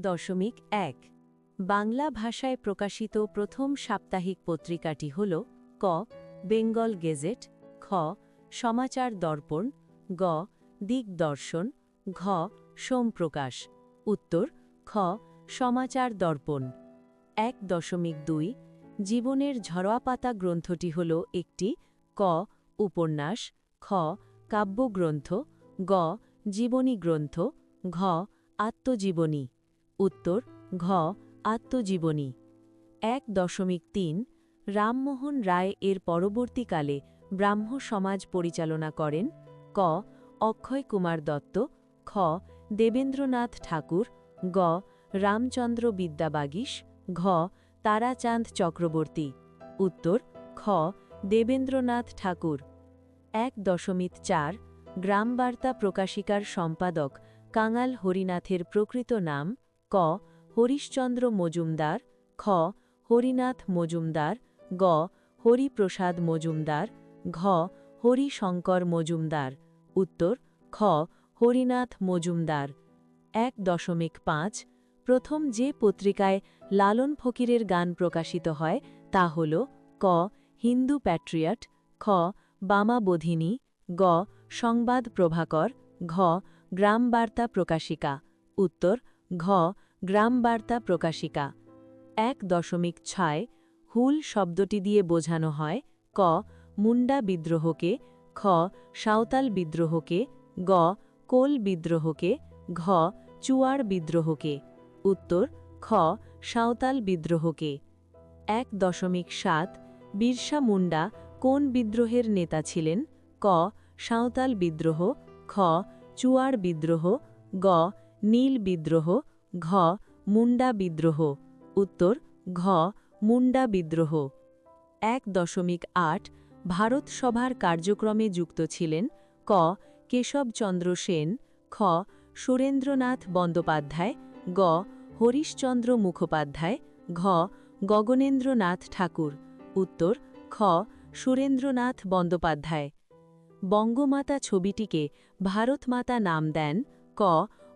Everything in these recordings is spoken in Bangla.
1.1 বাংলা ভাষায় প্রকাশিত প্রথম সাপ্তাহিক পত্রিকাটি হল ক বেঙ্গল গেজেট, খ সমাচার দর্পণ, গ দিকদর্শন, ঘ সোমপ্রকাশ। উত্তর খ সমাচার দর্পণ। 1.2 জীবনের ঝরোয়াপাতা গ্রন্থটি হল একটি ক উপন্যাস, খ কাব্যগ্রন্থ, গ জীবনী গ্রন্থ, ঘ আত্মজীবনী। উত্তর ঘ আত্মজীবনী। 1.3 রামমোহন রায় এর পরবর্তীকালে ব্রাহ্ম সমাজ পরিচালনা করেন ক অক্ষয় কুমার দত্ত, খ দেবেন্দ্রনাথ ঠাকুর, গ রামচন্দ্র বিদ্যাবাগীশ, ঘ তারাচাঁদ চক্রবর্তী। উত্তর খ দেবেন্দ্রনাথ ঠাকুর। 1.4 গ্রামবার্তা প্রকাশিকার সম্পাদক কাঙাল হরিনাথের প্রকৃত নাম ক হরিশচন্দ্র মজুমদার, খ হরিনাথ মজুমদার, গ হরিপ্রসাদ মজুমদার, ঘ হরিশঙ্কর মজুমদার। উত্তর খ হরিনাথ মজুমদার। 1.5 প্রথম যে পত্রিকায় লালন ফকিরের গান প্রকাশিত হয় তা হল ক হিন্দু প্যাট্রিয়ট, খ বামাবোধিনী, গ সংবাদ প্রভাকর, ঘ গ্রামবার্তা প্রকাশিকা। উত্তর ঘ গ্রামবার্তা প্রকাশিকা। 1.6 হুল শব্দটি দিয়ে বোঝানো হয় ক মুন্ডা বিদ্রোহকে, খ সাঁওতাল বিদ্রোহকে, গ কোল বিদ্রোহকে, ঘ চুয়াড় বিদ্রোহকে। উত্তর খ সাঁওতাল বিদ্রোহকে। 1.7 বিরসা মুন্ডা কোন বিদ্রোহের নেতা ছিলেন ক সাঁওতাল বিদ্রোহ, খ চুয়াড় বিদ্রোহ, গ নীল বিদ্রোহ, ঘ মুন্ডা বিদ্রোহ। উত্তর ঘ মুন্ডা বিদ্রোহ। 1.8 ভারত সভার কার্যক্রমে যুক্ত ছিলেন ক কেশবচন্দ্র সেন, খ সুরেন্দ্রনাথ বন্দ্যোপাধ্যায়, গ হরিশচন্দ্র মুখোপাধ্যায়, ঘ গগনেন্দ্রনাথ ঠাকুর। উত্তর খ সুরেন্দ্রনাথ বন্দ্যোপাধ্যায়। বঙ্গমাতা ছবিটিকে ভারতমাতা নাম দেন ক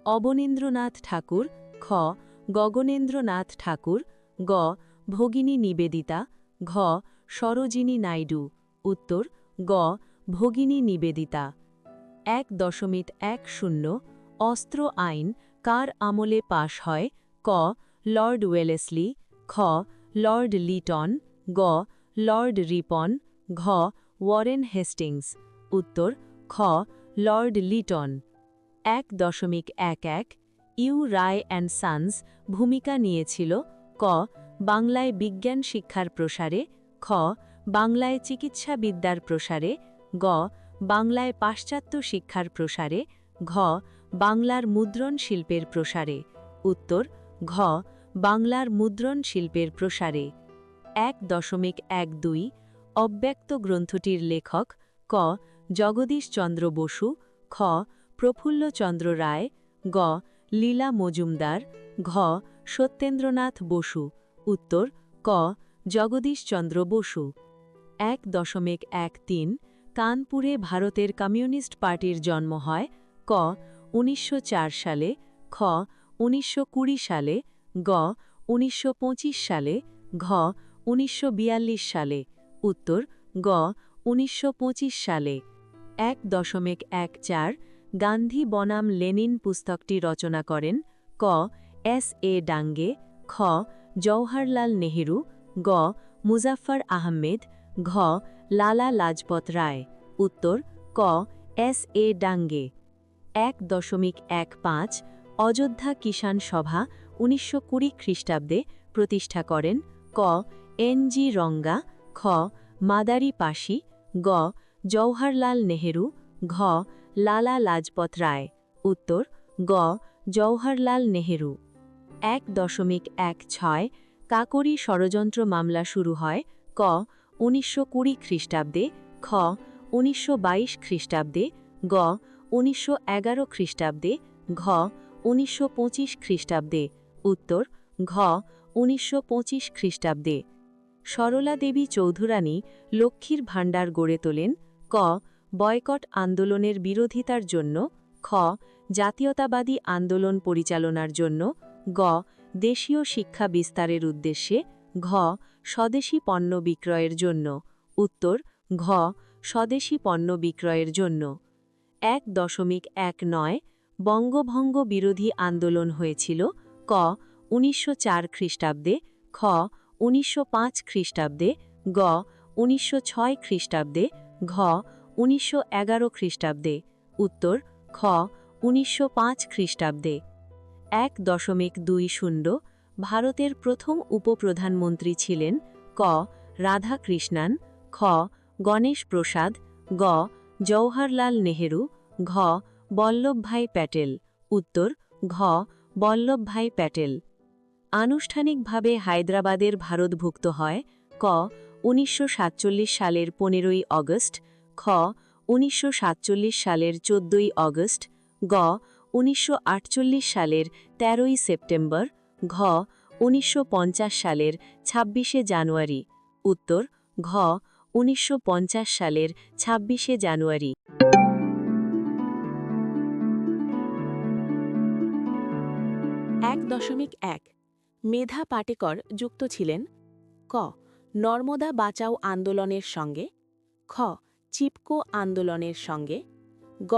অবনীন্দ্রনাথ ঠাকুর, খ গগনেন্দ্রনাথ ঠাকুর, গ ভগিনী নিবেদিতা, ঘ সরোজিনী নাইডু। উত্তর গ ভগিনী নিবেদিতা। 1.10 অস্ত্র আইন কার আমলে পাশ হয় ক লর্ড ওয়েলেসলি, খ লর্ড লিটন, গ লর্ড রিপন, ঘ ওয়ারেন হেস্টিংস। উত্তর খ Lord Lytton. 1.11 U Ray and Sons ভূমিকা নিয়েছিল ক বাংলায় বিজ্ঞান শিক্ষার প্রসারে, খ বাংলায় চিকিৎসাবিদ্যার প্রসারে, গ বাংলায় পাশ্চাত্য শিক্ষার প্রসারে, ঘ বাংলার মুদ্রণ শিল্পের প্রসারে। উত্তর ঘ বাংলার মুদ্রণ শিল্পের প্রসারে। 1.12 অব্যক্ত গ্রন্থটির লেখক ক জগদীশচন্দ্র বসু, খ প্রফুল্লচন্দ্র রায়, গ লীলা মজুমদার, ঘ সত্যেন্দ্রনাথ বসু। উত্তর ক জগদীশচন্দ্র বসু। 1.13 কানপুরে ভারতের কমিউনিস্ট পার্টির জন্ম হয় ক 1904 সালে, খ 1920 সালে, গ 1925 সালে, ঘ 1942 সালে। উত্তর গ 1925 সালে। 1.14 গান্ধী বনাম লেনিন পুস্তকটি রচনা করেন ক এস এ ডাঙ্গে, খ জওহরলাল নেহেরু, গ মুজাফফর আহমেদ, ঘ লালা লাজপত রায়। উত্তর ক এস এ ডাঙ্গে। 1.15 অযোধ্যা কিষাণ সভা 1920 খ্রিস্টাব্দে প্রতিষ্ঠা করেন ক এন জি রঙ্গা, খ মাদারি পাশি, গ জওহরলাল নেহেরু, ঘ লালা লাজপত রায়। উত্তর গ জওহরলাল নেহেরু। 1.16 কাকরি ষড়যন্ত্র মামলা শুরু হয় ক 1920 খ্রিস্টাব্দে, খ 1922 খ্রিস্টাব্দে, গ 1911 খ্রিস্টাব্দে, ঘ 1925 খ্রিস্টাব্দে। উত্তর ঘ 1925 খ্রিস্টাব্দে। সরলা দেবী চৌধুরানী লক্ষ্মীর ভাণ্ডার গড়ে তোলেন ক বয়কট আন্দোলনের বিরোধিতার জন্য, খ জাতীয়তাবাদী আন্দোলন পরিচালনার জন্য, গ দেশীয় শিক্ষা বিস্তারের উদ্দেশ্যে, ঘ স্বদেশী পণ্য বিক্রয়ের জন্য। উত্তর ঘ স্বদেশী পণ্য বিক্রয়ের জন্য। ১.১৯ বঙ্গভঙ্গ বিরোধী আন্দোলন হয়েছিল, ক ১৯০৪ খ্রিস্টাব্দে, খ ১৯০৫ খ্রিস্টাব্দে, গ ১৯০৬ খ্রিস্টাব্দে, ঘ ১৯১১ খ্রিস্টাব্দে। উত্তর খ ১৯০৫ খ্রিস্টাব্দে। ১.২০ ভারতের প্রথম উপপ্রধানমন্ত্রী ছিলেন, ক রাধাকৃষ্ণান, খ গণেশ প্রসাদ, গ জওহরলাল নেহেরু, ঘ বল্লভভাই প্যাটেল। উত্তর ঘ বল্লভভাই প্যাটেল। আনুষ্ঠানিকভাবে হায়দ্রাবাদের ভারতভুক্ত হয়, ক ১৯৪৭ সালের ১৫ই অগস্ট, খ ১৯৪৭ সালের ১৪ই অগস্ট, গ ১৯৪৮ সালের ১৩ই সেপ্টেম্বর, ঘ ১৯৫০ সালের ২৬শে জানুয়ারি। উত্তর ঘ ১৯৫০ সালের ২৬শে জানুয়ারি। ১.১ মেধা পাটেকর যুক্ত ছিলেন, ক নর্মদা বাঁচাও আন্দোলনের সঙ্গে, খ চিপকো আন্দোলনের সঙ্গে, গ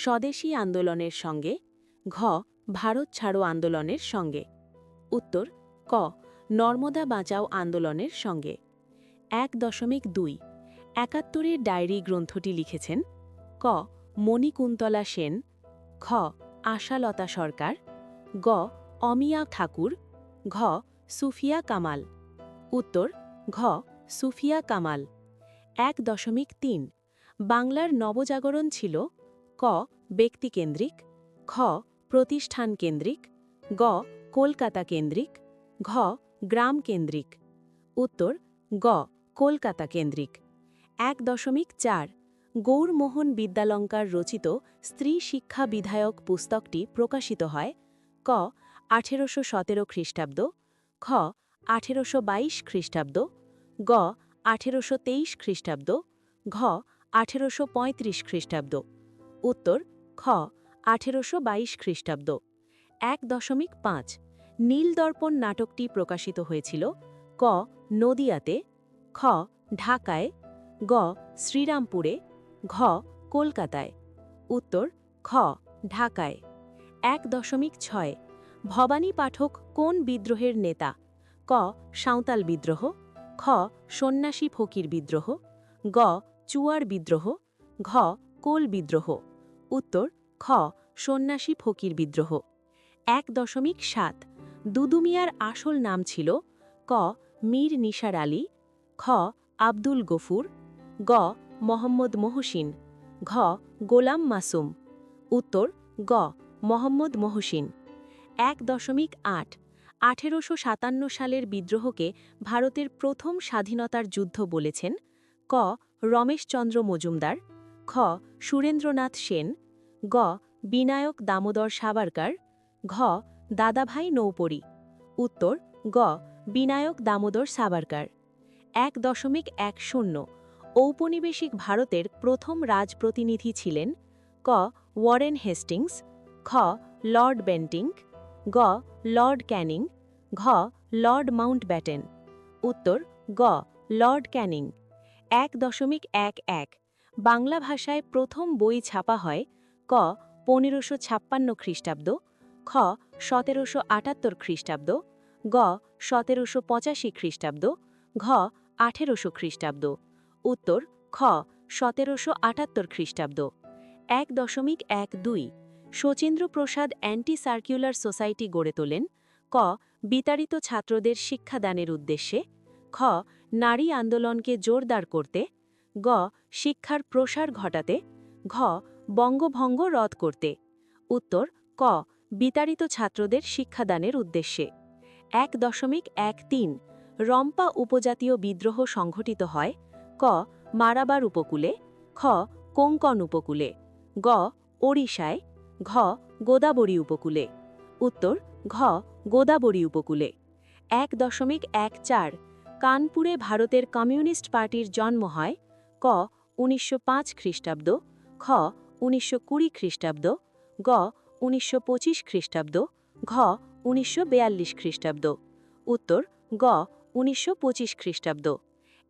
স্বদেশী আন্দোলনের সঙ্গে, ঘ ভারত ছাড়ো আন্দোলনের সঙ্গে। উত্তর ক নর্মদা বাঁচাও আন্দোলনের সঙ্গে। ১.২ একাত্তরের ডায়েরি গ্রন্থটি লিখেছেন, ক মণিকুন্তলা সেন, খ আশালতা সরকার, গ অমিয়া ঠাকুর, ঘ সুফিয়া কামাল। উত্তর ঘ সুফিয়া কামাল। ১.৩ বাংলার নবজাগরণ ছিল, ক ব্যক্তিকেন্দ্রিক, খ প্রতিষ্ঠান কেন্দ্রিক, গ কলকাতা কেন্দ্রিক, ঘ গ্রাম কেন্দ্রিক। উত্তর গ কলকাতা কেন্দ্রিক। ১.৪ গৌরমোহন বিদ্যালঙ্কার রচিত স্ত্রী শিক্ষা বিধায়ক পুস্তকটি প্রকাশিত হয়, ক ১৮১৭ খ্রিস্টাব্দ, খ ১৮২২ খ্রিস্টাব্দ, গ ১৮২৩ খ্রিস্টাব্দ, ঘ ১৮৩৫ খ্রিস্টাব্দ। উত্তর খ ১৮২২ খ্রিস্টাব্দ। ১.৫ নীলদর্পণ নাটকটি প্রকাশিত হয়েছিল, ক নদিয়াতে, খ ঢাকায়, গ শ্রীরামপুরে, ঘ কলকাতায়। উত্তর খ ঢাকায়। ১.৬ ভবানী পাঠক কোন বিদ্রোহের নেতা, ক সাঁওতাল বিদ্রোহ, খ সন্ন্যাসী ফকির বিদ্রোহ, গ চুয়ার বিদ্রোহ, ঘ কোল বিদ্রোহ। উত্তর খ সন্ন্যাসী ফকির বিদ্রোহ। ১.৭ দুদু মিয়ার আসল নাম ছিল, ক মীর নিসার আলী, খ আব্দুল গফুর, গ মোহাম্মদ মহসিন, ঘ গোলাম মাসুম। উত্তর গ মোহাম্মদ মহসিন। ১.৮ ১৮৫৭ সালের বিদ্রোহকে ভারতের প্রথম স্বাধীনতার যুদ্ধ বলেছেন, ক রমেশচন্দ্র মজুমদার, খ সুরেন্দ্রনাথ সেন, গ বিনায়ক দামোদর সাভারকর, ঘ দাদাভাই নৌপরি। উত্তর গ বিনায়ক দামোদর সাভারকর। ১.১০ ঔপনিবেশিক ভারতের প্রথম রাজপ্রতিনিধি ছিলেন, ক ওয়ারেন হেস্টিংস, খ লর্ড বেন্টিঙ্ক, গ লর্ড ক্যানিং, ঘ লর্ড মাউন্টব্যাটেন। উত্তর গ লর্ড ক্যানিং। ১.১১ বাংলা ভাষায় প্রথম বই ছাপা হয়, ক ১৫৫৬ খ্রিস্টাব্দ, খ ১৭৭৮ খ্রিস্টাব্দ, গ ১৭৮৫ খ্রিস্টাব্দ, ঘ ১৮০০ খ্রিস্টাব্দ। উত্তর খ ১৭৭৮ খ্রিস্টাব্দ। ১.১২ শচীন্দ্রপ্রসাদ অ্যান্টি সার্কুলার সোসাইটি গড়ে তোলেন, ক বিতাড়িত ছাত্রদের শিক্ষাদানের উদ্দেশ্যে, খ নারী আন্দোলনকে জোরদার করতে, গ শিক্ষার প্রসার ঘটাতে, ঘ বঙ্গভঙ্গ রদ করতে। উত্তর ক বিতাড়িত ছাত্রদের শিক্ষাদানের উদ্দেশ্যে। ১.১৩ রম্পা উপজাতীয় বিদ্রোহ সংঘটিত হয়, ক মারাবার উপকূলে, খ কোঙ্কণ উপকূলে, গ ওড়িশায়, ঘ গোদাবরী উপকূলে। উত্তর ঘ গোদাবরী উপকূলে। ১.১৪ কানপুরে ভারতের কমিউনিস্ট পার্টির জন্ম হয়, ক ১৯০৫ খ্রিস্টাব্দ, খ ১৯২০ খ্রিস্টাব্দ, গ ১৯২৫ খ্রিস্টাব্দ, ঘ 1942 খ্রিস্টাব্দ। উত্তর গ 1925 খ্রিস্টাব্দ।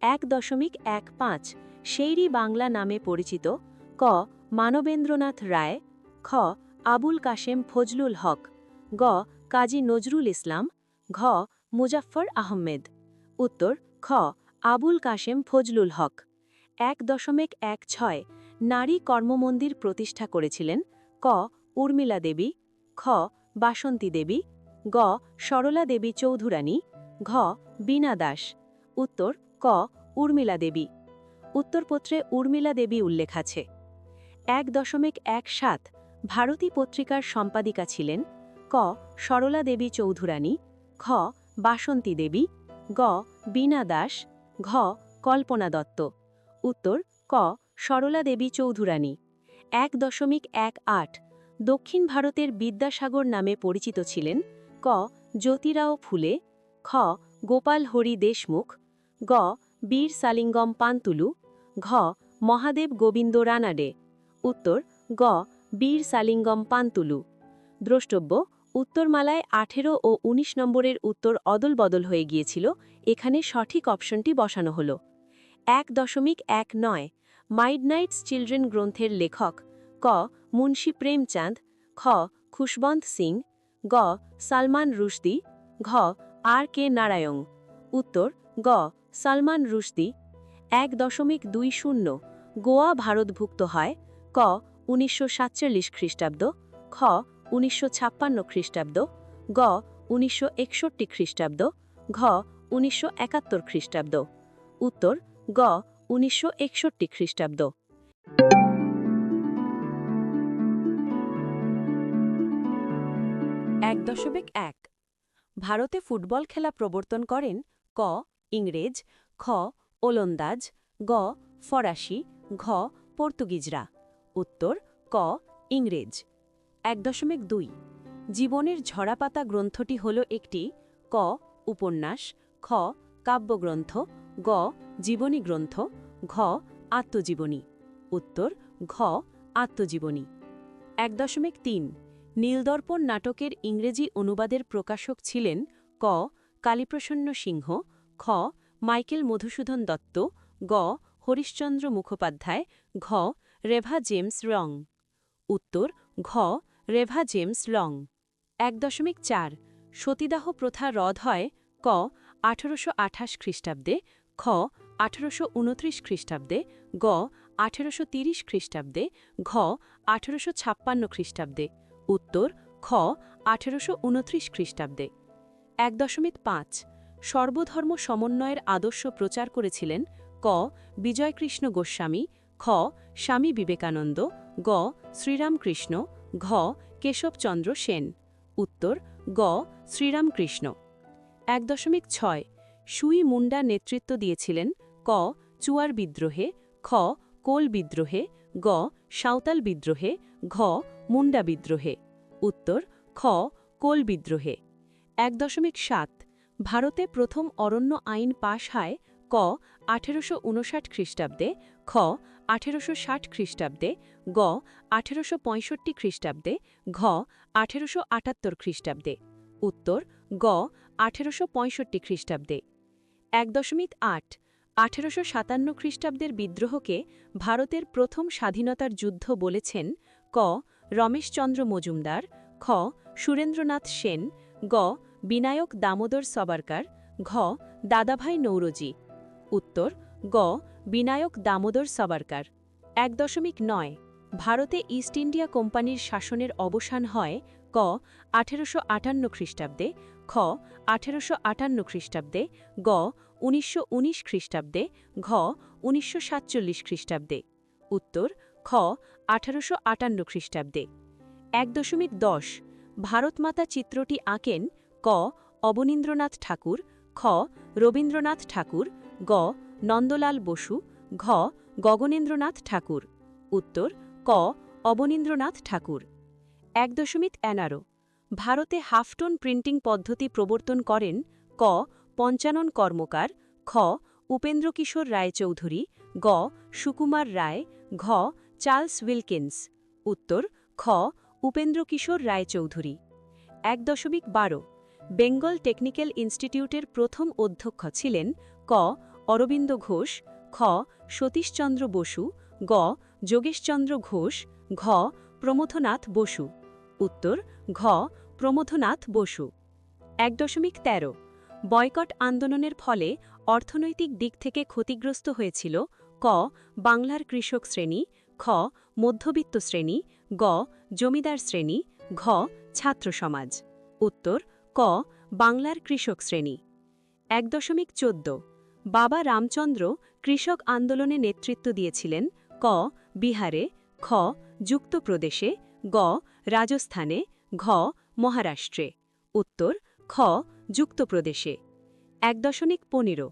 1.15 শেইরি বাংলা নামে পরিচিত। ক মানবেন্দ্রনাথ রায়, খ আবুল কাশেম ফজলুল হক, গ কাজী নজরুল ইসলাম, ঘ মুজাফফর আহমেদ। উত্তর খ আবুল কাশেম ফজলুল হক। 1.16 নারী কর্মমন্দির প্রতিষ্ঠা করেছিলেন। ক উর্মিলা দেবী, খ বাসন্তী দেবী, গ সরলা দেবী চৌধুরানী, ঘ বীণা দাস। উত্তর ক উর্মিলা দেবী। উত্তরপত্রে উর্মিলা দেবী উল্লেখ আছে। 1.17 ভারতী পত্রিকার সম্পাদিকা ছিলেন। ক সরলা দেবী চৌধুরানী, খ বাসন্তী দেবী, গ বীণা দাস, ঘ কল্পনা দত্ত। উত্তর ক সরলা দেবী চৌধুরানী। 1.18 দক্ষিণ ভারতের বিদ্যাসাগর নামে পরিচিত ছিলেন। ক জ্যোতিরাও ফুলে, খ গোপাল হরি দেশমুখ, গ বীর সালিঙ্গম পান্তুলু, ঘ মহাদেব গোবিন্দ রানাডে। উত্তর গ বীর সালিঙ্গম পান্তুলু। দ্রষ্টব্য উত্তরমালায় 18 ও 19 নম্বরের উত্তর অদলবদল হয়ে গিয়েছিল, এখানে সঠিক অপশনটি বসানো হল। 1.19 মাইডনাইটস চিলড্রেন গ্রন্থের লেখক। ক মুন্সী প্রেমচাঁদ, খ খুশবন্ত সিং, গ সালমান রুশদি, ঘ আর কে নারায়ণ। উত্তর গ সালমান রুশদি। 1.20 গোয়া ভারতভুক্ত হয়। ক 1947 খ্রিস্টাব্দ, খ 1956 খ্রিস্টাব্দ, গ 1961 খ্রিস্টাব্দ, ঘ 1971 খ্রিস্টাব্দ। উত্তর গ 1961 খ্রিস্টাব্দ। 1.1 ভারতে ফুটবল খেলা প্রবর্তন করেন। ক ইংরেজ, খ ওলন্দাজ, গ ফরাসি, ঘ পর্তুগিজরা। উত্তর ক ইংরেজ। 1.2 জীবনের ঝরাপাতা গ্রন্থটি হল একটি। ক উপন্যাস, খ কাব্যগ্রন্থ, গ জীবনী গ্রন্থ, ঘ আত্মজীবনী। উত্তর ঘ আত্মজীবনী। 1.3 নীলদর্পণ নাটকের ইংরেজি অনুবাদের প্রকাশক ছিলেন। ক কালীপ্রসন্ন সিংহ, খ মাইকেল মধুসূদন দত্ত, গ হরিশ্চন্দ্র মুখোপাধ্যায়, ঘ রেভা জেমস রং। উত্তর ঘ রেভা জেমস রং। 1.4 সতীদাহ প্রথা রদ হয়। ক 1828 খ্রিস্টাব্দে, খ 1829 খ্রিস্টাব্দে, গ 1830 খ্রিস্টাব্দে, ঘ 1856 খ্রিস্টাব্দে। উত্তর খ 1829 খ্রিস্টাব্দে। 1.5 সর্বধর্ম সমন্বয়ের আদর্শ প্রচার করেছিলেন। ক বিজয়কৃষ্ণ গোস্বামী, খ স্বামী বিবেকানন্দ, গ শ্রীরামকৃষ্ণ, ঘ কেশবচন্দ্র সেন। উত্তর গ শ্রীরামকৃষ্ণ। 1.6 সুই মুন্ডা নেতৃত্ব দিয়েছিলেন। ক চুয়ার বিদ্রোহে, খ কোল বিদ্রোহে, গ সাঁওতাল বিদ্রোহে, ঘ মুন্ডা বিদ্রোহে। উত্তর খ কোল বিদ্রোহে। 1.7 ভারতে প্রথম অরণ্য আইন পাশ হয়। ক 1859 খ্রিস্টাব্দে, খ 1860 খ্রিস্টাব্দে, গ 1865 খ্রিস্টাব্দে, ঘ 1878 খ্রিস্টাব্দে। উত্তর গ 1865 খ্রিস্টাব্দে। 1.8 1857 খ্রিস্টাব্দের বিদ্রোহকে ভারতের প্রথম স্বাধীনতার যুদ্ধ বলেছেন। ক রমেশচন্দ্র মজুমদার, খ সুরেন্দ্রনাথ সেন, গ বিনায়ক দামোদর সবারকার, ঘ দাদাভাই নৌরোজি। উত্তর গ বিনায়ক দামোদর সবারকার। 1.9 ভারতে ইস্ট ইন্ডিয়া কোম্পানির শাসনের অবসান হয়। ক 1858 খ্রিস্টাব্দে, খ 1858 খ্রিস্টাব্দে, গ 1919 খ্রিস্টাব্দে, ঘ 1947 খ্রিস্টাব্দে। উত্তর খ 1858 খ্রিস্টাব্দে। 1.10 ভারতমাতা চিত্রটি আঁকেন। ক অবনীন্দ্রনাথ ঠাকুর, খ রবীন্দ্রনাথ ঠাকুর, গ নন্দলাল বসু, ঘ গগনেন্দ্রনাথ ঠাকুর। উত্তর ক অবনীন্দ্রনাথ ঠাকুর। 1.11 ভারতে হাফটোন প্রিন্টিং পদ্ধতি প্রবর্তন করেন। ক পঞ্চানন কর্মকার, খ উপেন্দ্রকিশোর রায়চৌধুরী, গ সুকুমার রায়, ঘ চার্লস উইলকিন্স। উত্তর খ উপেন্দ্রকিশোর রায়চৌধুরী। 1.12 বেঙ্গল টেকনিক্যাল ইনস্টিটিউটের প্রথম অধ্যক্ষ ছিলেন ক অরবিন্দ ঘোষ, খ সতীশচন্দ্র বসু, গ যোগেশচন্দ্র ঘোষ, ঘ প্রমথনাথ বসু। উত্তর ঘ প্রমথনাথ বসু। 1.13 বয়কট আন্দোলনের ফলে অর্থনৈতিক দিক থেকে ক্ষতিগ্রস্ত হয়েছিল ক বাংলার কৃষক শ্রেণী, খ মধ্যবিত্ত শ্রেণী, গ জমিদার শ্রেণী, ঘ ছাত্র সমাজ। উত্তর ক বাংলার কৃষক শ্রেণী। 1.14 বাবা রামচন্দ্র কৃষক আন্দোলনে নেতৃত্ব দিয়েছিলেন ক বিহারে, খ যুক্তপ্রদেশে, গ রাজস্থানে, ঘ মহারাষ্ট্রে। উত্তর খ যুক্তপ্রদেশে। 1.15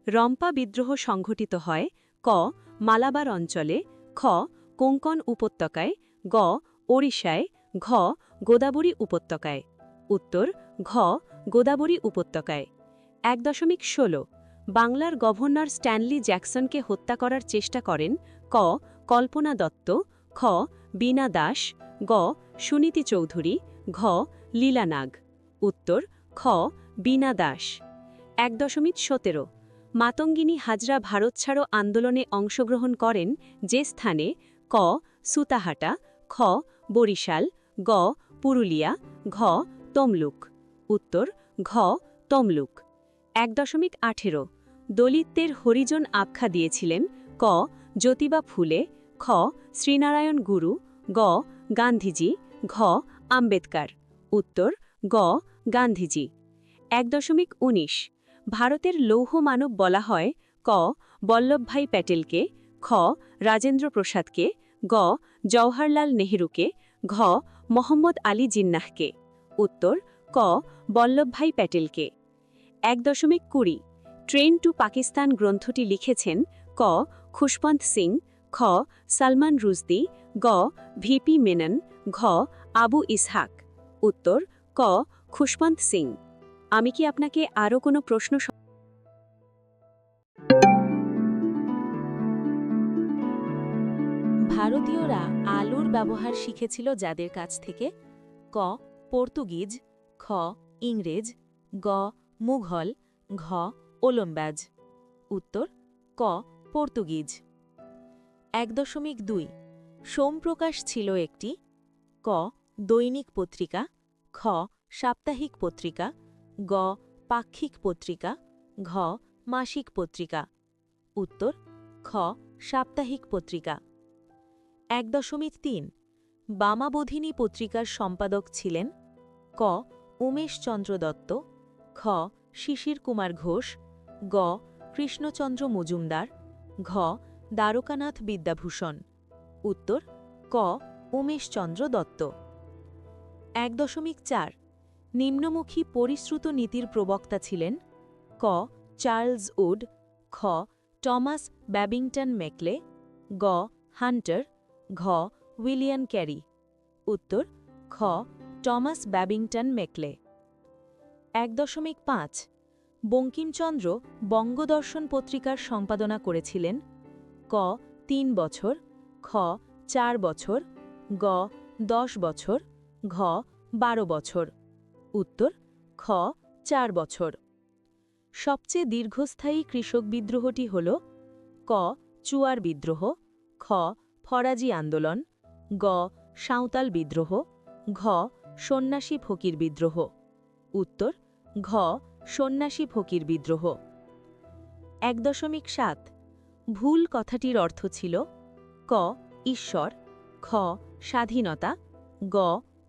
রম্পা বিদ্রোহ সংঘটিত হয় ক মালাবার অঞ্চলে, খ কোঙ্কণ উপত্যকায়, গ ওড়িশায়, ঘ গোদাবরী উপত্যকায়। উত্তর ঘ গোদাবরী উপত্যকায়। 1.16 বাংলার গভর্নর স্ট্যানলি জ্যাকসনকে হত্যা করার চেষ্টা করেন ক কল্পনা দত্ত, খ বীণা দাস, গ সুনীতি চৌধুরী, ঘ লীলা নাগ। উত্তর খ বীণা দাস। 1.17 মাতঙ্গিনী হাজরা ভারত ছাড়ো আন্দোলনে অংশগ্রহণ করেন যে স্থানে ক সুতাহাটা, খ বরিশাল, গ পুরুলিয়া, ঘ তমলুক। উত্তর ঘ তমলুক। 1.18 দলিতদের হরিজন আখ্যা দিয়েছিলেন ক জ্যোতিবা ফুলে, খ শ্রীনারায়ণ গুরু, গ গান্ধীজি, ঘ আম্বেদকর। উত্তর গ গান্ধীজি। 1.19 ভারতের লৌহ মানব বলা হয় ক বল্লভভাই প্যাটেলকে, খ রাজেন্দ্র প্রসাদকে, গ জওহরলাল নেহরুকে, ঘ মোহাম্মদ আলী জিন্নাহকে। উত্তর ক বল্লভভাই প্যাটেলকে। 1.20 ট্রেন টু পাকিস্তান গ্রন্থটি লিখেছেন ক খুশবন্ত সিং, খ সালমান রুশদি, গ ভিপি মেনন, ঘ আবু ইসহাক। উত্তর ক খুশবন্ত সিং। আমি কি আপনাকে আরও কোনো প্রশ্ন ভারতীয়রা আলুর ব্যবহার শিখেছিল যাদের কাছ থেকে ক পর্তুগিজ, খ ইংরেজ, গ মুঘল, ঘ ওলন্দাজ। উত্তর ক পর্তুগিজ। 1.2 সোমপ্রকাশ ছিল একটি ক দৈনিক পত্রিকা, খ সাপ্তাহিক পত্রিকা, গ পাক্ষিক পত্রিকা, ঘ মাসিক পত্রিকা। উত্তর খ সাপ্তাহিক পত্রিকা। 1.3 বামাবোধিনী পত্রিকার সম্পাদক ছিলেন ক উমেশচন্দ্র দত্ত, খ শিশির কুমার ঘোষ, গ কৃষ্ণচন্দ্র মজুমদার, ঘ দ্বারকানাথ বিদ্যাভূষণ। উত্তর ক উমেশচন্দ্র দত্ত। 1.4 নিম্নমুখী পরিশ্রুত নীতির প্রবক্তা ছিলেন ক চার্লস উড, খ টমাস ব্যাবিংটন মেকলে, গ হান্টার, ঘ উইলিয়াম ক্যারি। উত্তর খ Thomas Babington Macaulay. 1.5 Bankimchandra Bangadarshan পত্রিকার সম্পাদনা করেছিলেন ক 3 বছর, খ 4 বছর, গ 10 বছর, ঘ 12 বছর। উত্তর খ 4 বছর। সবচেয়ে দীর্ঘস্থায়ী কৃষক বিদ্রোহটি হল ক চুয়ার বিদ্রোহ, খ ফরাজি আন্দোলন, গ সাঁওতাল বিদ্রোহ, ঘ সন্ন্যাসী ফকির বিদ্রোহ। উত্তর ঘ সন্ন্যাসী ফকির বিদ্রোহ। 1.7 ভুল কথাটির অর্থ ছিল ক ঈশ্বর, খ স্বাধীনতা, গ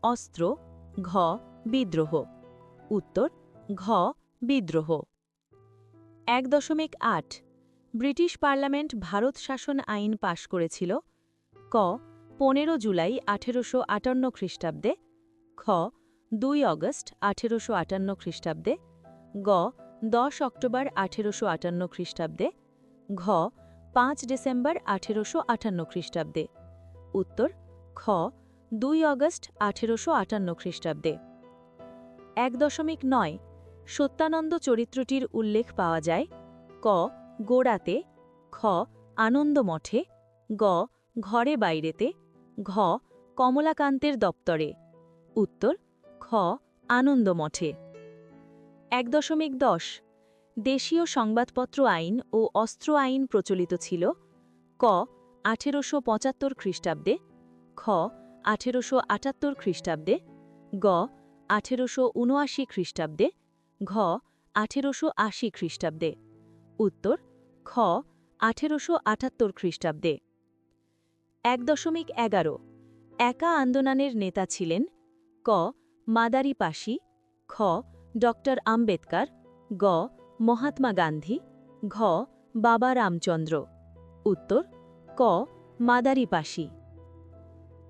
অস্ত্র, ঘ বিদ্রোহ। উত্তর ঘ বিদ্রোহ। 1.8 ব্রিটিশ পার্লামেন্ট ভারত শাসন আইন পাশ করেছিল ক 15 জুলাই 1858 খ্রিস্টাব্দে, খ 2 অগস্ট 1858 খ্রিস্টাব্দে, গ 10 অক্টোবর 1858 খ্রিস্টাব্দে, ঘ 5 ডিসেম্বর 1858 খ্রিস্টাব্দে। উত্তর খ 2 অগস্ট 1858 খ্রিস্টাব্দে। 1.9 সত্যানন্দ চরিত্রটির উল্লেখ পাওয়া যায় ক গোড়াতে, খ আনন্দ মঠে, গ ঘরে বাইরেতে, ঘ কমলাকান্তের দপ্তরে। উত্তর খ আনন্দমঠে। ১.১০ দেশীয় সংবাদপত্র আইন ও অস্ত্র আইন প্রচলিত ছিল। ক ১৮৭৫ খ্রিস্টাব্দে, খ ১৮৭৮ খ্রিস্টাব্দে, গ ১৮৭৯ খ্রিস্টাব্দে, ঘ ১৮৮০ খ্রিস্টাব্দে। উত্তর খ ১৮৭৮ খ্রিস্টাব্দে। ১.১১ একা আন্দোলনের নেতা ছিলেন। ক মাদারি পাশি, খ ড আম্বেদকর, গ মহাত্মা গান্ধী, ঘ বাবা রামচন্দ্র। উত্তর ক মাদারি পাশি।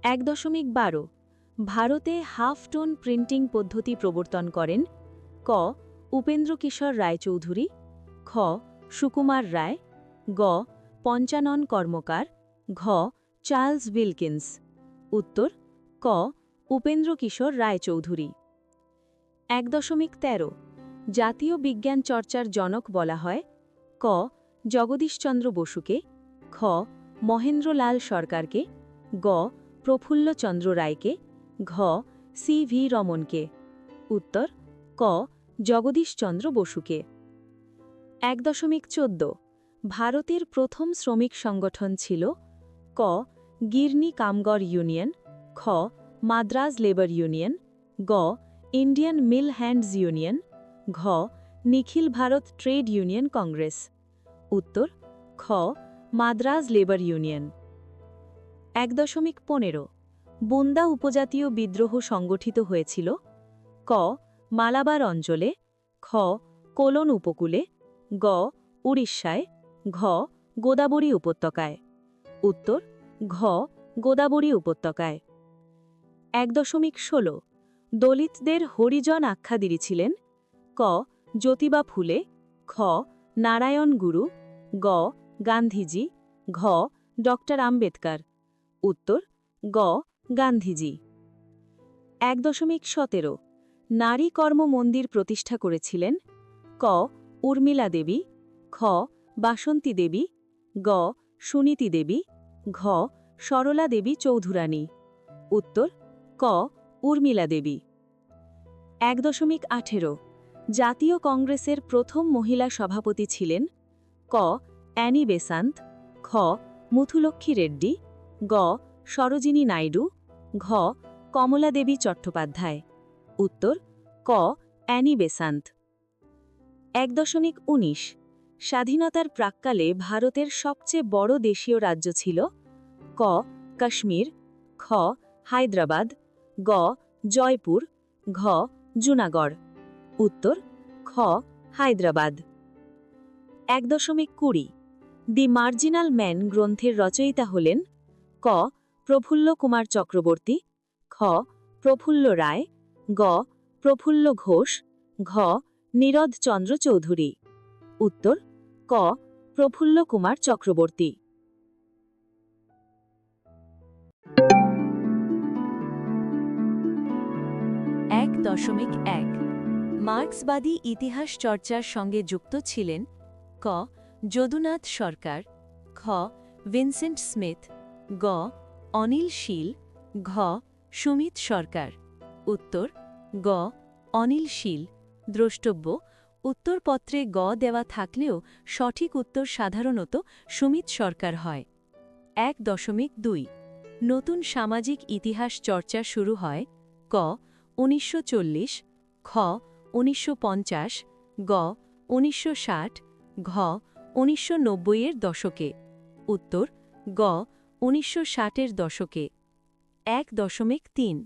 ১.১২ ভারতে হাফ টোন প্রিন্টিং পদ্ধতি প্রবর্তন করেন। ক উপেন্দ্রকিশোর রায়চৌধুরী, খ সুকুমার রায়, গ পঞ্চানন কর্মকার, ঘ চার্লস উইলকিন্স। উত্তর ক উপেন্দ্রকিশোর রায়চৌধুরী। ১.১৩ জাতীয় বিজ্ঞান চর্চার জনক বলা হয়। ক জগদীশচন্দ্র বসুকে, খ মহেন্দ্রলাল সরকারকে, গ প্রফুল্লচন্দ্র রায়কে, ঘ সি.ভি. রমনকে। উত্তর ক জগদীশচন্দ্র বসুকে। ১.১৪ ভারতের প্রথম শ্রমিক সংগঠন ছিল। ক গিরনি কামগর ইউনিয়ন, খ মাদ্রাজ লেবার ইউনিয়ন, গ ইন্ডিয়ান মিল হ্যান্ডস ইউনিয়ন, ঘ নিখিল ভারত ট্রেড ইউনিয়ন কংগ্রেস। উত্তর খ মাদ্রাজ লেবার ইউনিয়ন। ১.১৫ বুন্দা উপজাতীয় বিদ্রোহ সংগঠিত হয়েছিল। ক মালাবার অঞ্চলে, খ কোলন উপকূলে, গ উড়িষ্যায়, ঘ গোদাবরী উপত্যকায়। উত্তর ঘ গোদাবরী উপত্যকায়। ১.১৬ দলিতদের হরিজন আখ্যা দিয়েছিলেন। ক জ্যোতিবা ফুলে, খ নারায়ণ গুরু, গ গান্ধীজি, ঘ ড আম্বেদকর। উত্তর গ গান্ধীজি। ১.১৭ নারী কর্ম মন্দির প্রতিষ্ঠা করেছিলেন। ক উর্মিলা দেবী, খ বাসন্তী দেবী, গ সুনীতি দেবী, ঘ সরলা দেবী চৌধুরানী। উত্তর ক উর্মিলা দেবী। ১.১৮ জাতীয় কংগ্রেসের প্রথম মহিলা সভাপতি ছিলেন। ক অ্যানি বেসান্ত, খ মুথুলক্ষ্মী রেড্ডি, গ সরোজিনী নাইডু, ঘ কমলা দেবী চট্টোপাধ্যায়। উত্তর ক অ্যানি বেসান্ত। ১.১৯ স্বাধীনতার প্রাক্কালে ভারতের সবচেয়ে বড় দেশীয় রাজ্য ছিল। ক কাশ্মীর, খ হায়দ্রাবাদ, গ জয়পুর, ঘ জুনাগড়। উত্তর খ হায়দ্রাবাদ। ১.২০ দি মার্জিনাল ম্যান গ্রন্থের রচয়িতা হলেন। ক প্রফুল্ল কুমার চক্রবর্তী, খ প্রফুল্ল রায়, গ প্রফুল্ল ঘোষ, ঘ নীরদ চন্দ্র চৌধুরী। উত্তর ক প্রফুল্ল কুমার চক্রবর্তী। ১.১ মার্ক্সবাদী ইতিহাস চর্চার সঙ্গে যুক্ত ছিলেন। ক যদুনাথ সরকার, খ ভিনসেন্ট স্মিথ, গ অনিল শীল, ঘ সুমিত সরকার। উত্তর গ অনিল শীল। দ্রষ্টব্য উত্তরপত্রে গ দেওয়া থাকলেও সঠিক উত্তর সাধারণত সুমিত সরকার হয়। ১.২ নতুন সামাজিক ইতিহাস চর্চা শুরু হয়। ক ১৯৪০, খ ১৯৫০, গ ১৯৬০, ঘ ১৯৯০-এর দশকে। উত্তর গ ১৯৬০-এর দশকে। ১.৩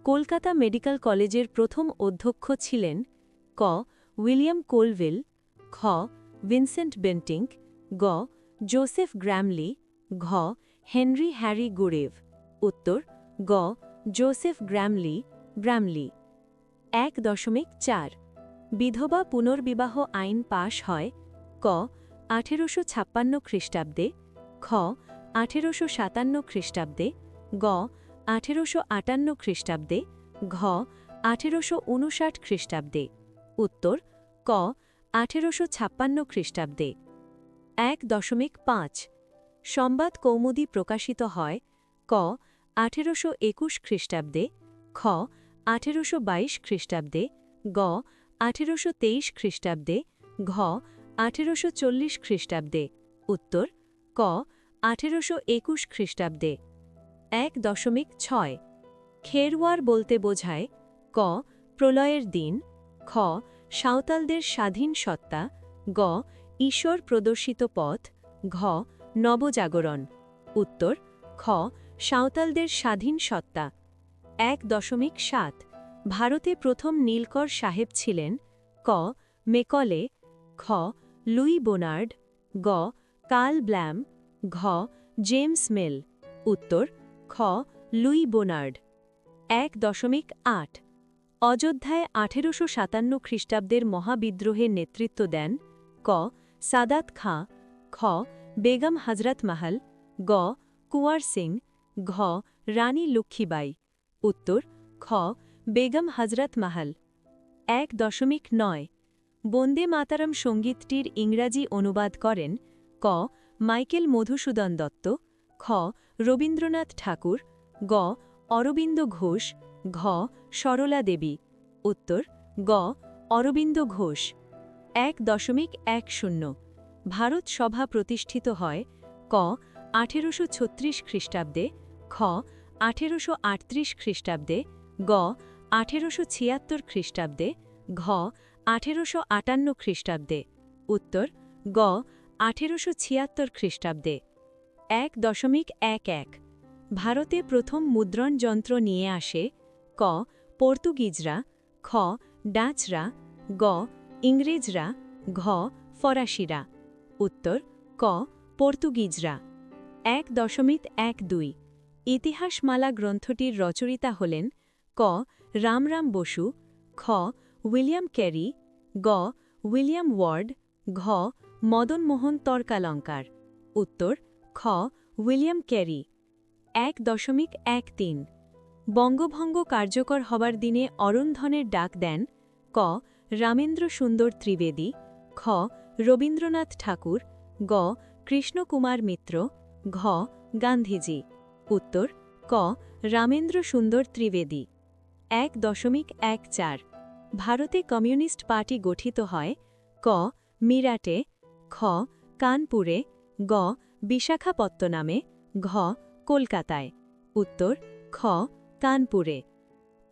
কলকাতা মেডিকেল কলেজের প্রথম অধ্যক্ষ ছিলেন। ক উইলিয়াম কোলভিল, খ ভিনসেন্ট বেন্টিঙ্ক, গ জোসেফ গ্র্যামলি, ঘ হেনরি হ্যারি গুরেভ। উত্তর গ জোসেফ গ্র্যামলি, ব্র্যামলি। ১.৪ বিধবা পুনর্বিবাহ আইন পাশ হয়। ক ১৮৫৬ খ্রিস্টাব্দে, খ ১৮৫৭ খ্রিস্টাব্দে, গ ১৮৫৮ খ্রিস্টাব্দে, ঘ ১৮৫৯ খ্রিস্টাব্দে। উত্তর ক ১৮৫৬ খ্রিস্টাব্দে। ১.৫ সংবাদ কৌমুদী প্রকাশিত হয়। ক ১৮২১ খ্রিস্টাব্দে, খ 1822 খ্রিস্টাব্দে, গ 1823 খ্রিস্টাব্দে, ঘ 1840 খ্রিস্টাব্দে, উত্তর ক 1821 খ্রিস্টাব্দে। 1.6 খেরওয়ার বলতে বোঝায় ক প্রলয়ের দিন, খ সাঁওতালদের স্বাধীন সত্তা, গ ঈশ্বর প্রদর্শিত পথ, ঘ নবজাগরণ, উত্তর খ সাঁওতালদের স্বাধীন সত্তা। 1.7 ভারতে প্রথম নীলকর সাহেব ছিলেন ক মেকলে, খ লুই বোনার্ড, গ কার্ল ব্ল্যাম, ঘ জেমস মিল, উত্তর খ লুই বোনার্ড। 1.8 অযোধ্যায় 1857 খ্রিস্টাব্দের মহাবিদ্রোহের নেতৃত্ব দেন ক সাদাত খাঁ, খ বেগম হজরত মহল, গ কুঁওয়ার সিং, ঘ রানী লক্ষ্মীবাই, উত্তর খ বেগম হজরত মহল। 1.9 বন্দে মাতারম সঙ্গীতটির ইংরাজি অনুবাদ করেন ক মাইকেল মধুসূদন দত্ত, খ রবীন্দ্রনাথ ঠাকুর, গ অরবিন্দ ঘোষ, ঘ সরলা দেবী, উত্তর গ অরবিন্দ ঘোষ। 1.10 ভারত সভা প্রতিষ্ঠিত হয় ক 1836 খ্রিস্টাব্দে, খ 1838 খ্রিস্টাব্দে, গ 1876 খ্রিস্টাব্দে, ঘ 1858 খ্রিস্টাব্দে, উত্তর গ 1876 খ্রিস্টাব্দে। 1.11 ভারতে প্রথম মুদ্রণ যন্ত্র নিয়ে আসে ক পর্তুগিজরা, খ ডাচরা, গ ইংরেজরা, ঘ ফরাসিরা, উত্তর ক পর্তুগিজরা। 1.12 ইতিহাসমালা গ্রন্থটির রচয়িতা হলেন ক রামরাম বসু, খ উইলিয়াম ক্যারি, গ উইলিয়াম ওয়ার্ড, ঘ মদনমোহন তর্কালঙ্কার, উত্তর খ উইলিয়াম ক্যারি। 1.13 বঙ্গভঙ্গ কার্যকর হবার দিনে অরুণধনের ডাক দেন ক রামেন্দ্র সুন্দর ত্রিবেদী, খ রবীন্দ্রনাথ ঠাকুর, গ কৃষ্ণকুমার মিত্র, ঘ গান্ধীজি, উত্তর ক রামেন্দ্র সুন্দর ত্রিবেদী। 1.14 ভারতে কমিউনিস্ট পার্টি গঠিত হয় ক মিরাটে, খ কানপুরে, গ বিশাখাপত্তনামে, ঘ কলকাতায়, উত্তর খ কানপুরে।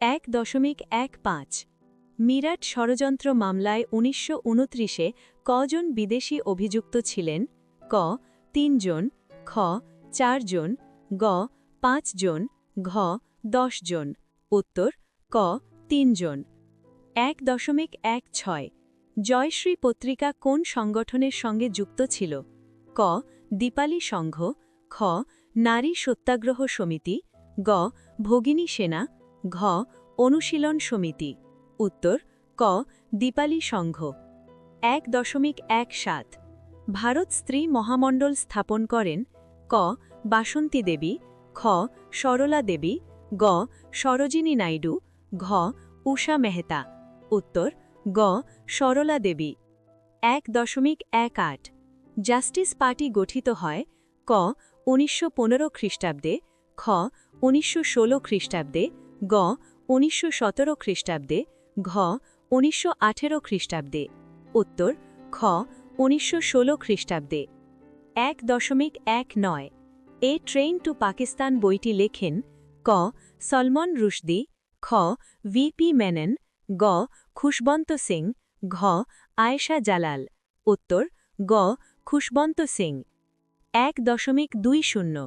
1.15 মিরাট ষড়যন্ত্র মামলায় 1929-এ কজন বিদেশি অভিযুক্ত ছিলেন ক 3 জন, খ 4 জন, গ 5 জন, ঘ 10 জন, উত্তর ক 3 জন। 1.16 জয়শ্রী পত্রিকা কোন সংগঠনের সঙ্গে যুক্ত ছিল ক দীপালি সংঘ, খ নারী সত্যাগ্রহ সমিতি, গ ভগিনী সেনা, ঘ অনুশীলন সমিতি, উত্তর ক দীপালি সংঘ। 1.17 ভারত স্ত্রী মহামণ্ডল স্থাপন করেন ক বাসন্তী দেবী, খ সরলা দেবী, গ সরোজিনী নাইডু, ঘ উষা মেহতা, উত্তর গ সরলা দেবী। 1.18 জাস্টিস পার্টি গঠিত হয় ক 1915 খ্রিস্টাব্দে, খ 1916 খ্রিস্টাব্দে, গ 1917 খ্রিস্টাব্দে, ঘ 1918 খ্রিস্টাব্দে, উত্তর খ 1916 খ্রিস্টাব্দে। 1.19 এ ট্রেন টু পাকিস্তান বইটি লেখেন ক সলমন রুশদি, খ ভিপি মেনন, গ খুশবন্ত সিং, ঘ আয়েশা জালাল, উত্তর গ খুশবন্ত সিং। 1.20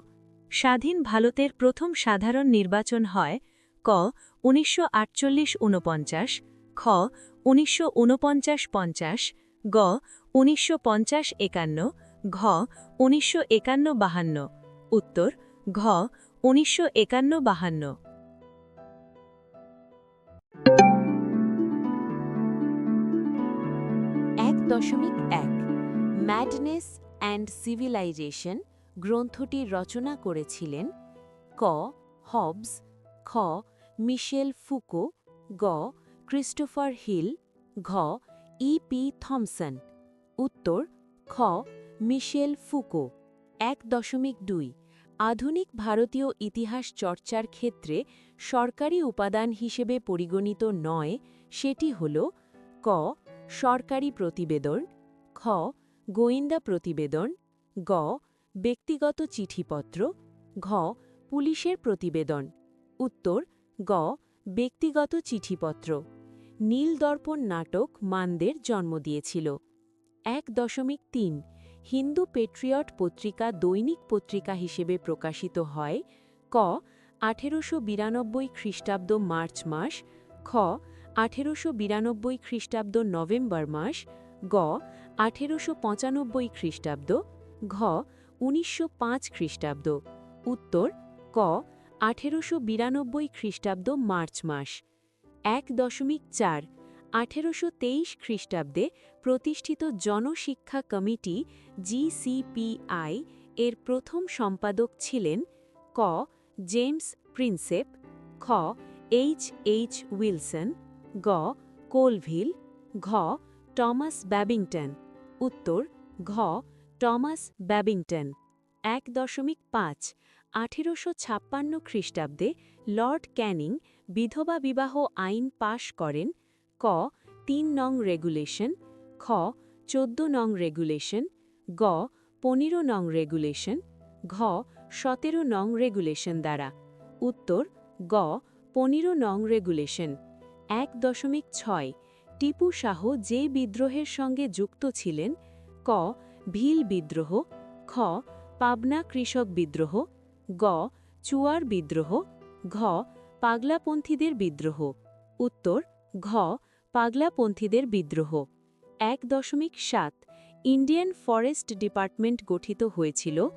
স্বাধীন ভারতের প্রথম সাধারণ নির্বাচন হয় ক 1948-49, খ 1949-50, গ 1950-51, ঘ 1951-52, উত্তর ঘ 1951-52। 1.1 ম্যাডনেস অ্যান্ড সিভিলাইজেশন গ্রন্থটি রচনা করেছিলেন ক হবস, খ মিশেল ফুকো, গ ক্রিস্টোফার হিল, ঘ ই.পি. থমসন, উত্তর খ মিশেল ফুকো। 1.2 আধুনিক ভারতীয় ইতিহাস চর্চার ক্ষেত্রে সরকারি উপাদান হিসেবে পরিগণিত নয় সেটি হল ক সরকারি প্রতিবেদন, খ গোয়েন্দা প্রতিবেদন, গ ব্যক্তিগত চিঠিপত্র, ঘ পুলিশের প্রতিবেদন। উত্তর গ ব্যক্তিগত চিঠিপত্র। নীলদর্পণ নাটক মানদের জন্ম দিয়েছিল। 1.3 হিন্দু পেট্রিয়ট পত্রিকা দৈনিক পত্রিকা হিসেবে প্রকাশিত হয় ক 1892 খ্রিস্টাব্দ মার্চ মাস, খ 1892 খ্রিস্টাব্দ নভেম্বর মাস, গ 1895 খ্রিস্টাব্দ, ঘ 1905 খ্রিস্টাব্দ। উত্তর ক 1892 খ্রিস্টাব্দ মার্চ মাস। 1.4 1823 খ্রিস্টাব্দে প্রতিষ্ঠিত জনশিক্ষা কমিটি GCPI এর প্রথম সম্পাদক ছিলেন ক জেমস প্রিন্সেপ, খ H.H. উইলসন, গ কোলভিল, ঘ টমাস ব্যাবিংটন। উত্তর ঘ টমাস ব্যাবিংটন। 1.5 1856 খ্রিস্টাব্দে লর্ড ক্যানিং বিধবা বিবাহ আইন পাশ করেন ক 3 নং রেগুলেশন, খ 14 নং রেগুলেশন, গ 15 নং রেগুলেশন, ঘ 17 নং রেগুলেশন দ্বারা। উত্তর গ 15 নং রেগুলেশন। 1.6 টিপু শাহ যে বিদ্রোহের সঙ্গে যুক্ত ছিলেন ক ভিল বিদ্রোহ, খ পাবনা কৃষক বিদ্রোহ, গ চুয়ার বিদ্রোহ, ঘ পাগলাপন্থীদের বিদ্রোহ। উত্তর ঘ পাগলাপন্থীদের বিদ্রোহ। 1.7 ইন্ডিয়ান ফরেস্ট ডিপার্টমেন্ট গঠিত হয়েছিল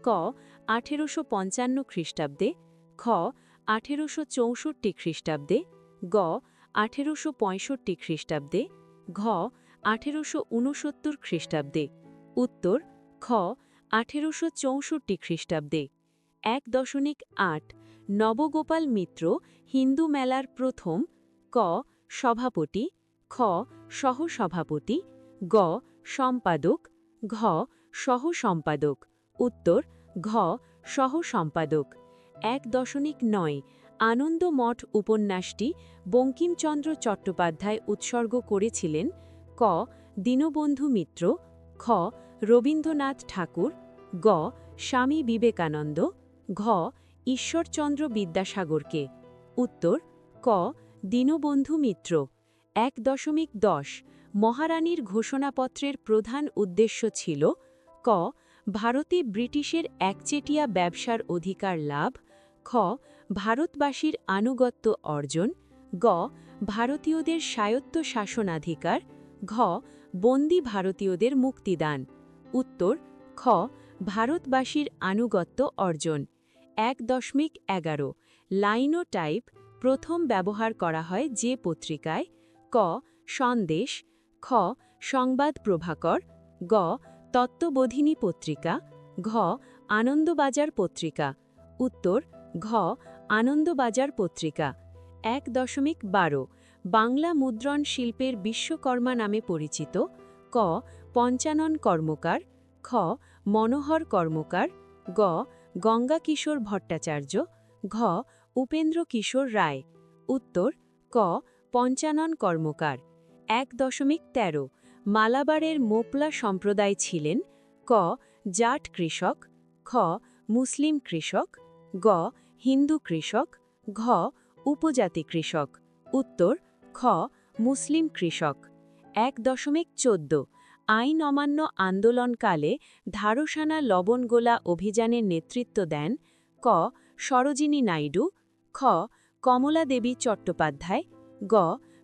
ক 1855 খ্রিস্টাব্দে, খ 1864 খ্রিস্টাব্দে, গ 1865 খ্রিস্টাব্দে, ঘ 1869 খ্রিস্টাব্দে। উত্তর খ 1864 খ্রিস্টাব্দে। 1.8 নবগোপাল মিত্র হিন্দু মেলার প্রথম ক সভাপতি, খ সহসভাপতি, গ সম্পাদক, ঘ সহ-সম্পাদক। উত্তর ঘ সহ-সম্পাদক। 1.9 আনন্দমঠ উপন্যাসটি বঙ্কিমচন্দ্র চট্টোপাধ্যায় উৎসর্গ করেছিলেন ক দীনবন্ধু মিত্র, খ রবীন্দ্রনাথ ঠাকুর, গ স্বামী বিবেকানন্দ, ঘ ঈশ্বরচন্দ্র বিদ্যাসাগরকে। উত্তর ক দীনবন্ধু মিত্র। 1.10 মহারানীর ঘোষণাপত্রের প্রধান উদ্দেশ্য ছিল ক ভারতে ব্রিটিশের একচেটিয়া ব্যবসার অধিকার লাভ, খ ভারতবাসীর আনুগত্য অর্জন, গ ভারতীয়দের স্বায়ত্ত শাসনাধিকার, ঘ বন্দী ভারতীয়দের মুক্তিদান। উত্তর খ ভারতবাসীর আনুগত্য অর্জন। 1.11 লাইনোটাইপ প্রথম ব্যবহার করা হয় যে পত্রিকায় ক সন্দেশ, খ সংবাদ প্রভাকর, গ তত্ত্ববোধিনী পত্রিকা, ঘ আনন্দবাজার পত্রিকা। উত্তর ঘ আনন্দবাজার পত্রিকা। 1.12 বাংলা মুদ্রণ শিল্পের বিশ্বকর্মা নামে পরিচিত ক পঞ্চানন কর্মকার, খ মনোহর কর্মকার, গ গঙ্গাকিশোর ভট্টাচার্য, ঘ উপেন্দ্র কিশোর রায়। উত্তর ক পঞ্চানন কর্মকার। 1.13 মালাবারের মোপলা সম্প্রদায় ছিলেন ক জাট কৃষক, খ মুসলিম কৃষক, গ হিন্দু কৃষক, ঘ উপজাতি কৃষক। উত্তর খ মুসলিম কৃষক। 1.14 আইন অমান্য আন্দোলনকালে ধারসানা লবণগোলা অভিযানের নেতৃত্ব দেন ক সরোজিনী নাইডু, খ কমলা দেবী চট্টোপাধ্যায়, গ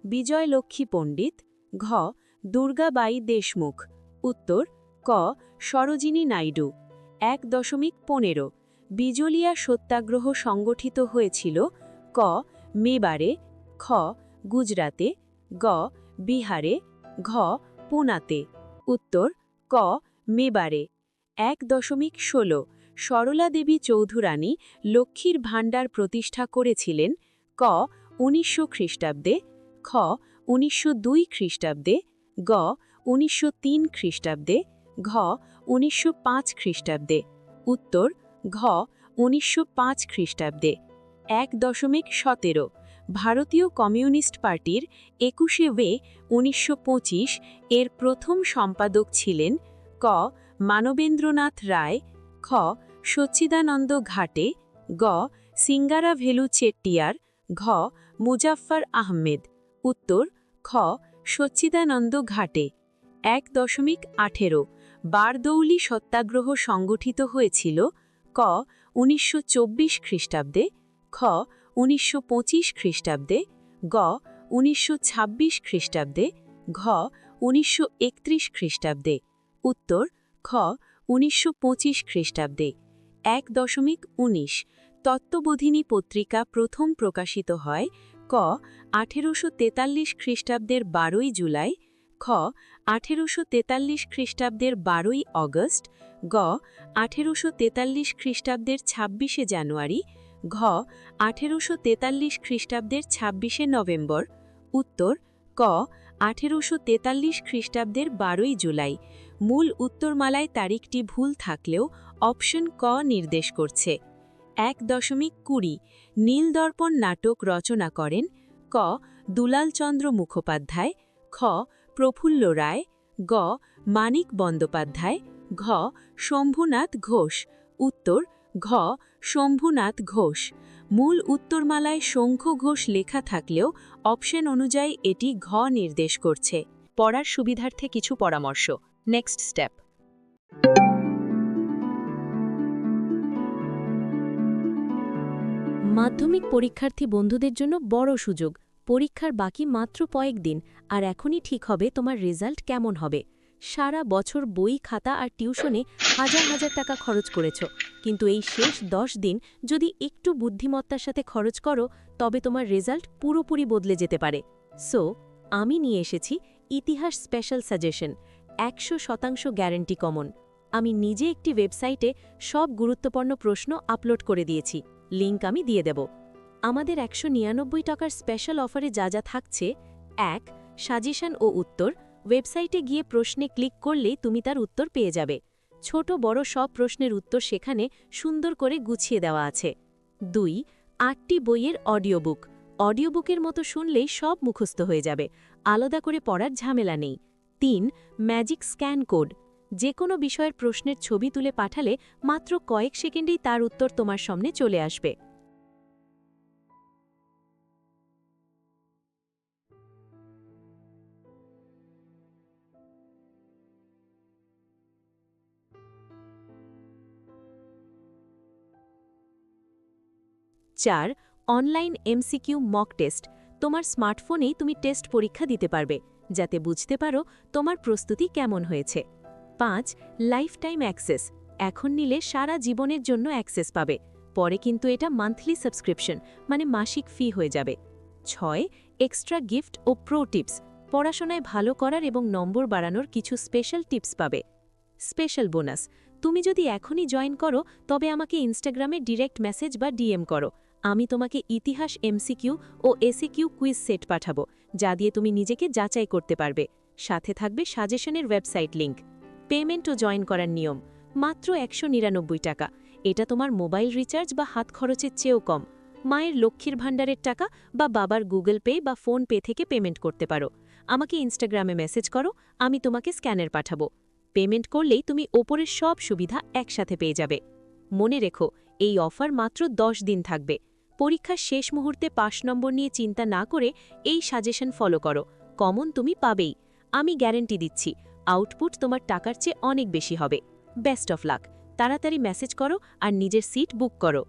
বিজয়লক্ষ্মী পণ্ডিত, ঘ দুর্গাবাই দেশমুখ। উত্তর ক সরোজিনী নাইডু। 1.15 বিজলিয়া সত্যাগ্রহ সংগঠিত হয়েছিল ক মেবারে, খ গুজরাতে, গ বিহারে, ঘ পুনাতে। উত্তর ক মেবারে। 1.16 সরলা দেবী চৌধুরানী লক্ষ্মীর ভাণ্ডার প্রতিষ্ঠা করেছিলেন ক 1900 খ্রিস্টাব্দে, খ 1902 খ্রিস্টাব্দে, গ 1903 খ্রিস্টাব্দে, ঘ 1905 খ্রিস্টাব্দে। উত্তর ঘ 1905 খ্রিস্টাব্দে। 1.17 ভারতীয় কমিউনিস্ট পার্টির 21শে মে 1925 এর প্রথম সম্পাদক ছিলেন ক মানবেন্দ্রনাথ রায়, খ সচ্চিদানন্দ ঘাটে, গ সিঙ্গারাভেলু চেট্টিয়ার, ঘ মুজাফফর আহমেদ। উত্তর খ সচ্চিদানন্দ ঘাটে। 1.18 বারদৌলি সত্যাগ্রহ সংগঠিত হয়েছিল ক 1924 খ্রিস্টাব্দে, খ 1925 খ্রিস্টাব্দে, গ 1926 খ্রিস্টাব্দে, ঘ 1931 খ্রিস্টাব্দে। উত্তর খ 1925 খ্রিস্টাব্দে। 1.19 তত্ত্ববোধিনী পত্রিকা প্রথম প্রকাশিত হয় ক 1843 খ্রিস্টাব্দের 12ই জুলাই, খ 1843 খ্রিস্টাব্দের 12ই অগস্ট, গ 1843 খ্রিস্টাব্দের 26শে জানুয়ারি, ঘ 1843 খ্রিস্টাব্দের 26শে নভেম্বর। উত্তর ক 1843 খ্রিস্টাব্দের 12ই জুলাই। মূল উত্তরমালায় তারিখটি ভুল থাকলেও অপশন ক নির্দেশ করছে। 1.20 নীলদর্পণ নাটক রচনা করেন ক দুলালচন্দ্র মুখোপাধ্যায়, খ প্রফুল্ল রায়, গ মানিক বন্দ্যোপাধ্যায়, ঘ শম্ভুনাথ ঘোষ। উত্তর ঘ শম্ভুনাথ ঘোষ। মূল উত্তরমালায় শঙ্খ ঘোষ লেখা থাকলেও অপশন অনুযায়ী এটি ঘ নির্দেশ করছে। পড়ার সুবিধার্থে কিছু পরামর্শ। Next step. মাধ্যমিক পরীক্ষার্থী বন্ধুদের জন্য বড় সুযোগ। পরীক্ষার বাকি মাত্র কয়েকদিন, আর এখনই ঠিক হবে তোমার রেজাল্ট কেমন হবে। সারা বছর বই, খাতা আর টিউশনে হাজার হাজার টাকা খরচ করেছ, কিন্তু এই শেষ 10 দিন যদি একটু বুদ্ধিমত্তার সাথে খরচ করো, তবে তোমার রেজাল্ট পুরোপুরি বদলে যেতে পারে। সো আমি নিয়ে এসেছি ইতিহাস স্পেশাল সাজেশন, 100% গ্যারান্টি কমন। আমি নিজে একটি ওয়েবসাইটে সব গুরুত্বপূর্ণ প্রশ্ন আপলোড করে দিয়েছি, লিংক আমি দিয়ে দেব। আমাদের 199 টাকার স্পেশাল অফারে যা যা থাকছে: 1 সাজেশন ও উত্তর। ওয়েবসাইটে গিয়ে প্রশ্নে ক্লিক করলেই তুমি তার উত্তর পেয়ে যাবে। ছোট বড় সব প্রশ্নের উত্তর সেখানে সুন্দর করে গুছিয়ে দেওয়া আছে। 2 8টি বইয়ের অডিও বুক। অডিও বুকের মতো শুনলেই সব মুখস্থ হয়ে যাবে, আলাদা করে পড়ার ঝামেলা নেই। 3 ম্যাজিক স্ক্যান কোড। যে কোনো বিষয়ের প্রশ্নের ছবি তুলে পাঠালে মাত্র কয়েক সেকেন্ডেই তার উত্তর তোমার সামনে চলে আসবে। 4 অনলাইন এমসিকিউ মক টেস্ট। তোমার স্মার্টফোনেই তুমি টেস্ট পরীক্ষা দিতে পারবে, যাতে বুঝতে পারো তোমার প্রস্তুতি কেমন হয়েছে। 5 লাইফ টাইম অ্যাক্সেস। এখন নিলে সারা জীবনের জন্য অ্যাক্সেস পাবে, পরে কিন্তু এটা মান্থলি সাবস্ক্রিপশন, মানে মাসিক ফি হয়ে যাবে। 6 এক্সট্রা গিফট ও প্রো টিপস। পড়াশোনায় ভালো করার এবং নম্বর বাড়ানোর কিছু স্পেশাল টিপস পাবে। Special bonus. তুমি যদি এখনই জয়েন করো, তবে আমাকে ইনস্টাগ্রামে ডিরেক্ট মেসেজ বা ডিএম করো। আমি তোমাকে ইতিহাস এমসিকিউ ও এসিকিউ কুইজ সেট পাঠাবো, যা দিয়ে তুমি নিজেকে যাচাই করতে পারবে। সাথে থাকবে সাজেশনের ওয়েবসাইট লিংক। পেমেন্ট ও জয়েন করার নিয়ম: মাত্র 199 টাকা। এটা তোমার মোবাইল রিচার্জ বা হাত খরচের চেয়েও কম। মায়ের লক্ষ্মীর ভাণ্ডারের টাকা বা বাবার গুগল পে বা ফোন পে থেকে পেমেন্ট করতে পারো। আমাকে ইনস্টাগ্রামে মেসেজ করো, আমি তোমাকে স্ক্যানার পাঠাবো। পেমেন্ট করলেই তুমি ওপরের সব সুবিধা একসাথে পেয়ে যাবে। মনে রেখো, এই অফার মাত্র 10 দিন থাকবে। পরীক্ষার শেষ মুহূর্তে পাস নম্বর নিয়ে চিন্তা না করে এই সাজেশন ফলো করো, কমন তুমি পাবেই। আমি গ্যারান্টি দিচ্ছি, আউটপুট তোমার টাকার চেয়ে অনেক বেশি হবে। Best of luck. তাড়াতাড়ি মেসেজ করো আর নিজের সিট বুক করো।